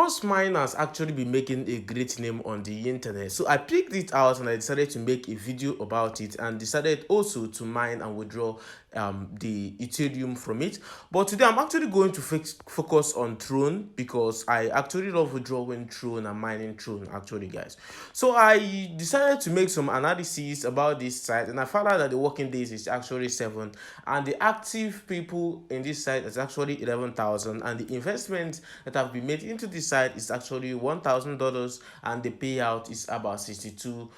trust mine has actually been making a great name on the internet. So I picked it out and I decided to make a video about it, and decided also to mine and withdraw the Ethereum from it. But today I'm actually going to focus on Tron, because I actually love withdrawing Tron and mining Tron actually, guys. So I decided to make some analysis about this site, and I found out that the working days is actually 7, and the active people in this site is actually 11,000, and the investment that have been made into this site is actually $1,000, and the payout is about $62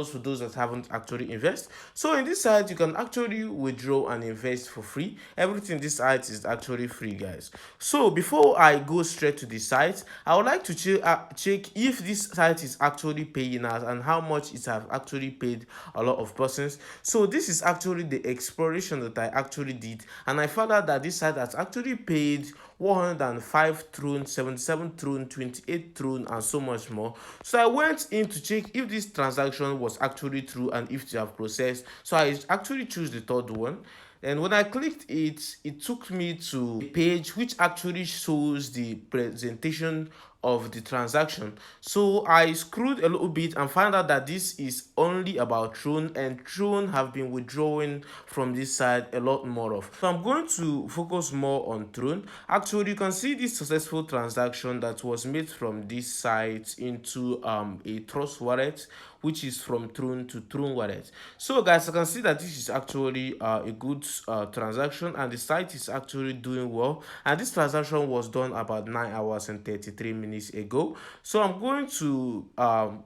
for those that haven't actually invest. So in this site you can actually withdraw and invest for free. Everything in this site is actually free, guys. So before I go straight to the site, I would like to check if this site is actually paying us and how much it have actually paid a lot of persons. So this is actually the exploration that I actually did, and I found out that this site has actually paid 105 Tron, 77 Tron, 28 Tron, and so much more. So I went in to check if this transaction was actually true and if they have processed. So I actually choose the third one, and when I clicked it, it took me to a page which actually shows the presentation of the transaction. So I screwed a little bit and found out that this is only about Tron, and Tron have been withdrawing from this side a lot more of. So I'm going to focus more on Tron. Actually, you can see this successful transaction that was made from this site into a Trust wallet, which is from Tron to Tron wallet. So guys, I can see that this is actually a good transaction, and the site is actually doing well, and this transaction was done about 9 hours and 33 minutes ago. So I'm going to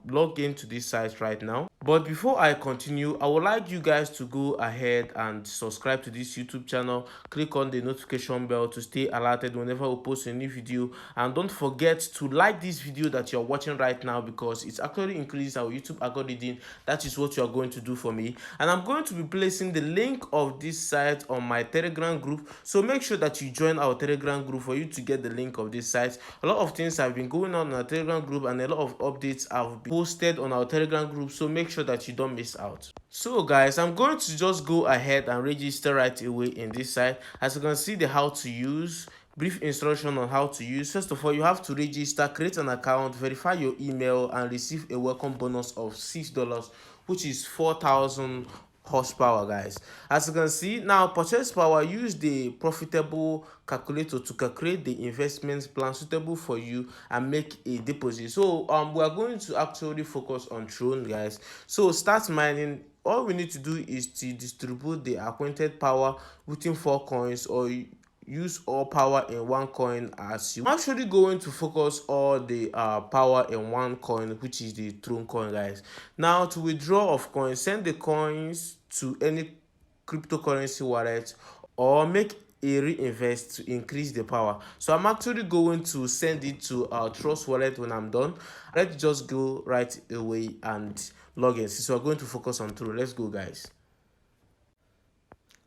log into this site right now. But before I continue, I would like you guys to go ahead and subscribe to this YouTube channel. Click on the notification bell to stay alerted whenever we post a new video, and don't forget to like this video that you're watching right now, because it's actually increased our YouTube algorithm. That is what you are going to do for me, and I'm going to be placing the link of this site on my Telegram group. So make sure that you join our Telegram group for you to get the link of this site. A lot of things have been going on in our Telegram group, and a lot of updates have been posted on our Telegram group, so make sure that you don't miss out. So guys, I'm going to just go ahead and register right away in this site. As you can see, the how to use, brief instruction on how to use. First of all, you have to register, create an account, verify your email, and receive a welcome bonus of $6, which is 4,000 horsepower, guys. As you can see now, purchase power, use the profitable calculator to calculate the investment plan suitable for you and make a deposit. So we are going to actually focus on Tron, guys. So start mining. All we need to do is to distribute the acquainted power within 4 coins, or use all power in one coin as you. I'm actually going to focus all the power in one coin, which is the Tron coin, guys. Now to withdraw of coins, send the coins to any cryptocurrency wallet, or make a reinvest to increase the power. So I'm actually going to send it to our Trust wallet when I'm done. Let's just go right away and log in. So we're going to focus on Tron. Let's go, guys.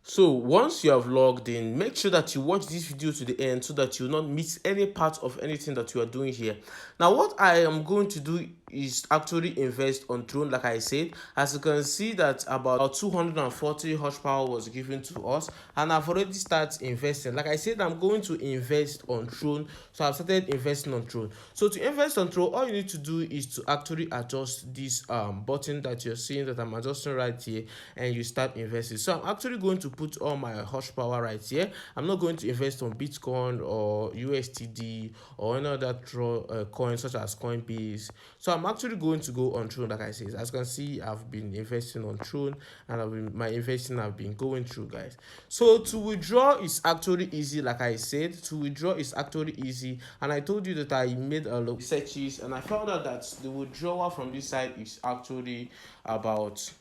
So once you have logged in, make sure that you watch this video to the end so that you will not miss any part of anything that you are doing here. Now what I am going to do is actually invest on Tron, like I said. As you can see that about 240 horsepower was given to us, and I've already started investing. Like I said, I'm going to invest on Tron, so I've started investing on Tron. So to invest on Tron, all you need to do is to actually adjust this button that you're seeing that I'm adjusting right here, and you start investing. So I'm actually going to put all my horsepower right here. I'm not going to invest on Bitcoin or USDT or any other coin such as Coinbase. So I'm actually going to go on Tron, like I said. As you can see, I've been investing on Tron, and my investing have been going through, guys. So to withdraw is actually easy, like I said. To withdraw is actually easy, and I told you that I made a lot of researches, and I found out that the withdrawal from this site is actually about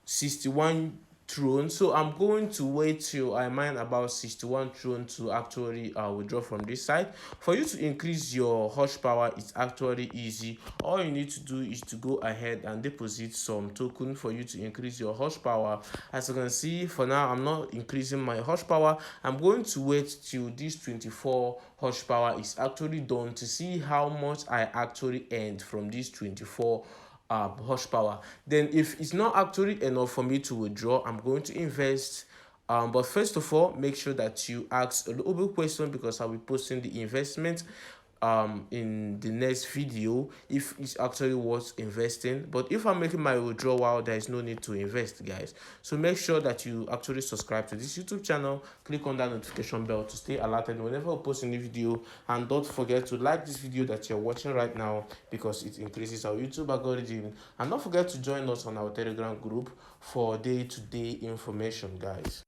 61 Tron. So I'm going to wait till I mine about 61 Tron to actually withdraw from this site. For you to increase your horsepower, it's actually easy. All you need to do is to go ahead and deposit some token for you to increase your horsepower. As you can see, for now I'm not increasing my horsepower. I'm going to wait till this 24 horsepower is actually done to see how much I actually earned from this 24 horsepower. Then if it's not actually enough for me to withdraw, I'm going to invest. But first of all, make sure that you ask a little bit question, because I'll be posting the investment in the next video if it's actually worth investing. But if I'm making my withdrawal, there is no need to invest, guys. So make sure that you actually subscribe to this YouTube channel, click on that notification bell to stay alerted whenever I post a new video, and don't forget to like this video that you're watching right now because it increases our YouTube algorithm. And don't forget to join us on our Telegram group for day-to-day information, guys.